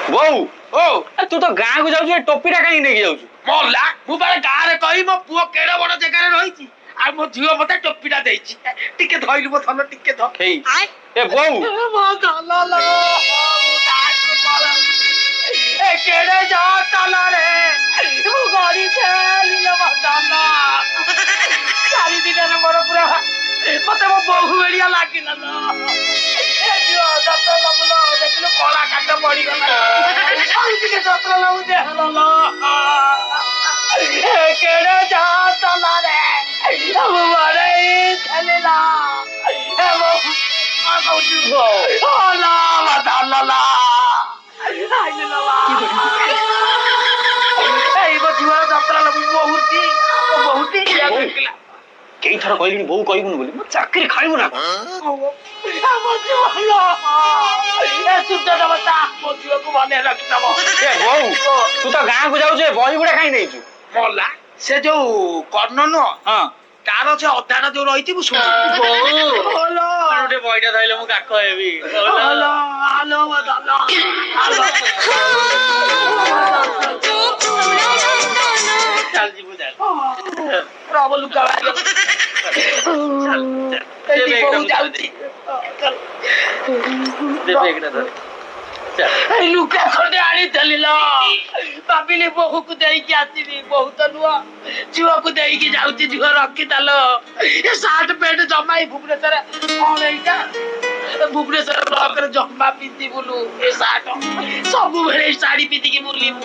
ବୋଉ ଓ ତୁ ତ ଗାଁକୁ ଯାଉଛୁ ଏ ଟୋପିଟା କାହିଁକି ନେଇକି ଯାଉଛୁ? ମଲା ମୁଁ ବା ଗାଁରେ କହି ମୋ ପୁଅ କେଡେ ବଡ ଜାଗାରେ ରହିଛି ଆଉ ମୋ ଝିଅ ମତେ ଟୋପିଟା ଦେଇଛି ଟିକେ ଧଇଲୁ ମୋ ଧନ ଟିକେ ଧ ହେଇ ଏ ବୋଉ ମୋ ଧନ ଲୋ ଏ କେଡେ ଜଟଲରେ ମୁଁ ଗଡି ଥେଲିଲ ମୋ ଧନ ଚାରି ଦିନରେ ମୋର ପୁରା ମତେ ମୋ ବୋହୁ ଭଳିଆ ଲାଗିଲା ଲୋ ଏ ଝିଅ ଯତ୍ନ ନବୁ ଲୋ ଦେଖିଲୁ କଳା କାଟ ପଡିଗଲା ଆଉ ଟିକେ ଯତ୍ନ ନବୁ ଦେହଲ ଲୋ ଏ କେଡେ ଜଟଲରେ ମୁଁ ବଡେଇ ଥେଲିଲ ଏ ମୋ କଣ କହୁଛୁ ଓ ଲୋ ମୋ ଧନ ଲୋ ଏଇ ମୋ ଝିଅ ଯତ୍ନ ନବୁ ବହୁତି ବହୁତି କେଇଥର କହିଲିଣି ବୋଉ କହିବୁନି ବୋଲି ମୋ ଚାକିରି ଖାଇବୁ ନା କଣ? ମୋ ଝିଅକୁ ମନେ ରଖିଦବ ଏ ବୋଉ ତୁ ତ ଗାଁକୁ ଯାଉଛୁ ଏ ବହି ଗୁଡା କାହିଁ ନେଇଛୁ? ମଲା ସେ ଯୋଉ କର୍ଣ୍ଣ ନୁହଁ ହଁ ତାର ସେ ଅଧାଟା ଯୋଉ ରହିଛି ମୁଁ ଶୁଣି ଗୋଟେ ବହିଟା ଧଇଲେ ମୁଁ କାଖ ହେବି। ଚାଲ ଯିବୁ ଚାଲ। ଲୁକା ଖଣ୍ଡେ ଆଣିଥିଲି ଲୋ ଭାବିଲି ବୋହୂକୁ ଦେଇକି ଆସିବି ବୋହୂ ତ ନୁହଁ ଝିଅକୁ ଦେଇକି ଯାଉଛି ଝିଅ ରଖିଦେଲ ଏ ସାର୍ଟ ପ୍ୟାଣ୍ଟ ଜମା ଏଇ ଭୁବନେଶ୍ୱର କଣ ଏଇଟା ଭୁବନେଶ୍ୱର ବ୍ଲକରେ ଜମା ପିନ୍ଧି ବୁଲୁ ଏ ସାର୍ଟ ସବୁବେଳେ ଶାଢୀ ପିନ୍ଧିକି ବୁଲିବୁ